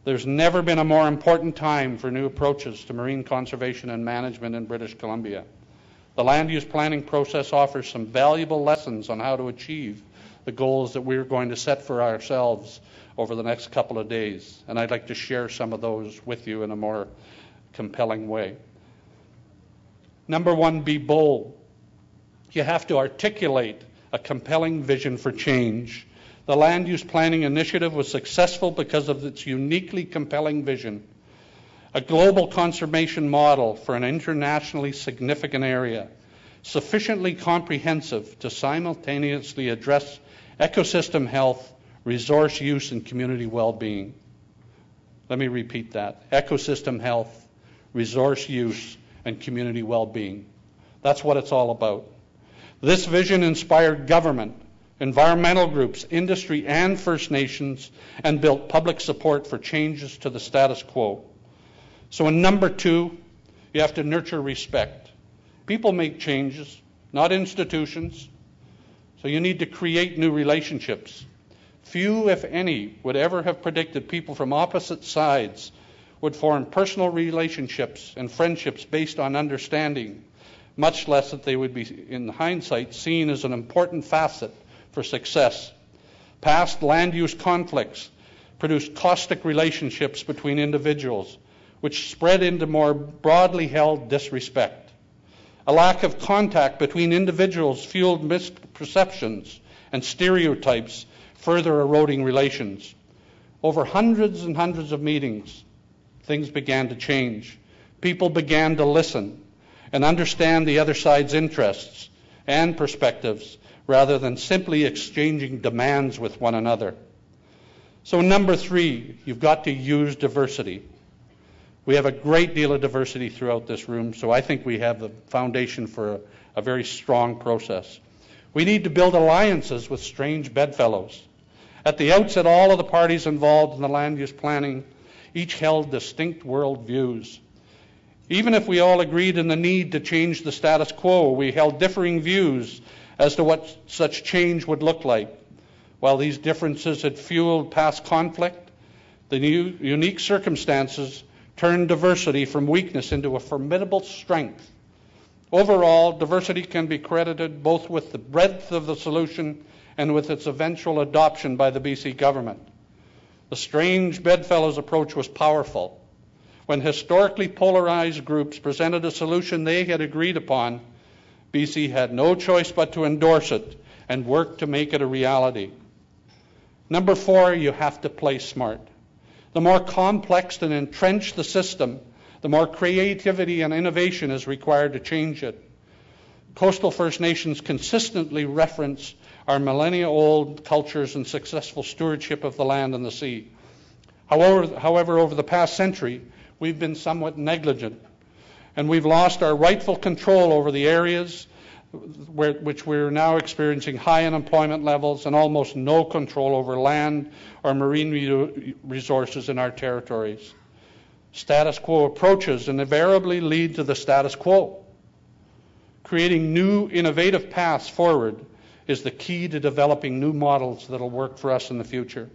There's never been a more important time for new approaches to marine conservation and management in British Columbia. The land use planning process offers some valuable lessons on how to achieve the goals that we're going to set for ourselves over the next couple of days, and I'd like to share some of those with you in a more compelling way. Number one, be bold. You have to articulate a compelling vision for change. The Land Use Planning Initiative was successful because of its uniquely compelling vision. A global conservation model for an internationally significant area, sufficiently comprehensive to simultaneously address ecosystem health, resource use, and community well-being. Let me repeat that. Ecosystem health, resource use, and community well-being. That's what it's all about. This vision inspired government, environmental groups, industry, and First Nations, and built public support for changes to the status quo. So in number two, you have to nurture respect. People make changes, not institutions. So you need to create new relationships. Few, if any, would ever have predicted people from opposite sides would form personal relationships and friendships based on understanding, much less that they would be, in hindsight, seen as an important facet for success. Past land use conflicts produced caustic relationships between individuals, which spread into more broadly held disrespect. A lack of contact between individuals fueled misperceptions and stereotypes, further eroding relations. Over hundreds and hundreds of meetings, things began to change. People began to listen and understand the other side's interests and perspectives rather than simply exchanging demands with one another. So number three, you've got to use diversity. We have a great deal of diversity throughout this room, so I think we have the foundation for a very strong process. We need to build alliances with strange bedfellows. At the outset, all of the parties involved in the land use planning each held distinct worldviews. Even if we all agreed in the need to change the status quo, we held differing views as to what such change would look like. While these differences had fueled past conflict, the new unique circumstances turned diversity from weakness into a formidable strength. Overall, diversity can be credited both with the breadth of the solution and with its eventual adoption by the BC government. The strange bedfellows approach was powerful. When historically polarized groups presented a solution they had agreed upon, BC had no choice but to endorse it and work to make it a reality. Number four, you have to play smart. The more complex and entrenched the system, the more creativity and innovation is required to change it. Coastal First Nations consistently reference our millennia-old cultures and successful stewardship of the land and the sea. However, over the past century, we've been somewhat negligent, and we've lost our rightful control over the areas which we're now experiencing high unemployment levels and almost no control over land or marine resources in our territories. Status quo approaches invariably lead to the status quo. Creating new innovative paths forward is the key to developing new models that will work for us in the future.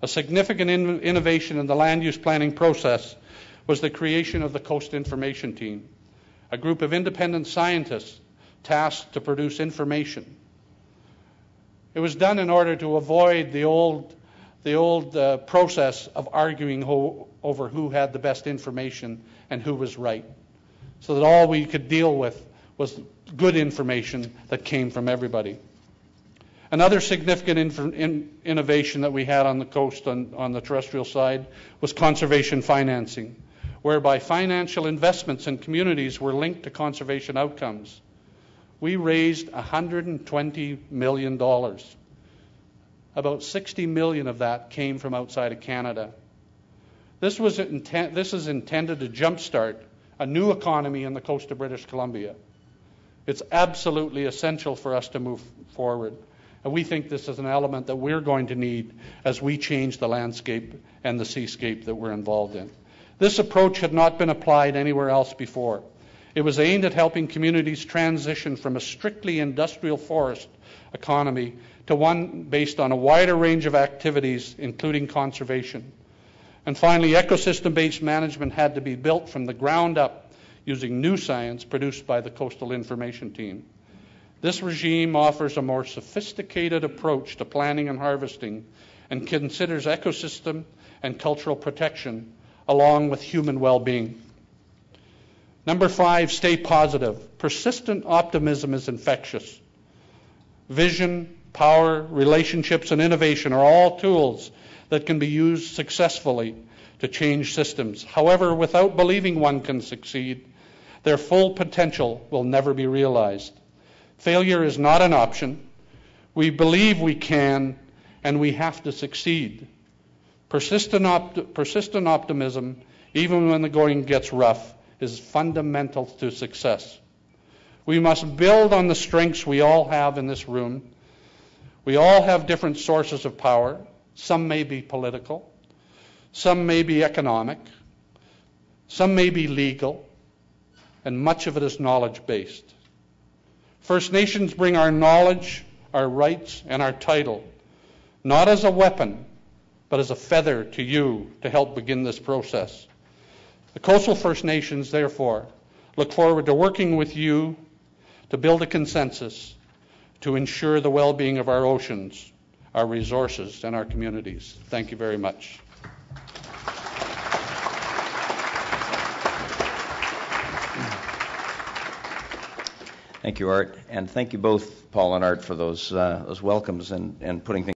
A significant innovation in the land use planning process was the creation of the Coast Information Team, a group of independent scientists tasked to produce information. It was done in order to avoid the old process of arguing over who had the best information and who was right, so that all we could deal with was good information that came from everybody. Another significant innovation that we had on the coast on the terrestrial side was conservation financing, whereby financial investments in communities were linked to conservation outcomes. We raised $120 million. About 60 million of that came from outside of Canada. This is intended to jumpstart a new economy in the coast of British Columbia. It's absolutely essential for us to move forward. And we think this is an element that we're going to need as we change the landscape and the seascape that we're involved in. This approach had not been applied anywhere else before. It was aimed at helping communities transition from a strictly industrial forest economy to one based on a wider range of activities, including conservation. And finally, ecosystem-based management had to be built from the ground up using new science produced by the Coastal Information Team. This regime offers a more sophisticated approach to planning and harvesting and considers ecosystem and cultural protection along with human well-being. Number 5, stay positive. Persistent optimism is infectious. Vision, power, relationships, and innovation are all tools that can be used successfully to change systems. However, without believing one can succeed, their full potential will never be realized. Failure is not an option. We believe we can, and we have to succeed. Persistent optimism, even when the going gets rough, is fundamental to success. We must build on the strengths we all have in this room. We all have different sources of power. Some may be political, some may be economic, some may be legal, and much of it is knowledge-based. First Nations bring our knowledge, our rights, and our title, not as a weapon, but as a feather to you to help begin this process. The Coastal First Nations, therefore, look forward to working with you to build a consensus to ensure the well-being of our oceans, our resources, and our communities. Thank you very much. Thank you, Art, and thank you both, Paul and Art, for those welcomes and putting things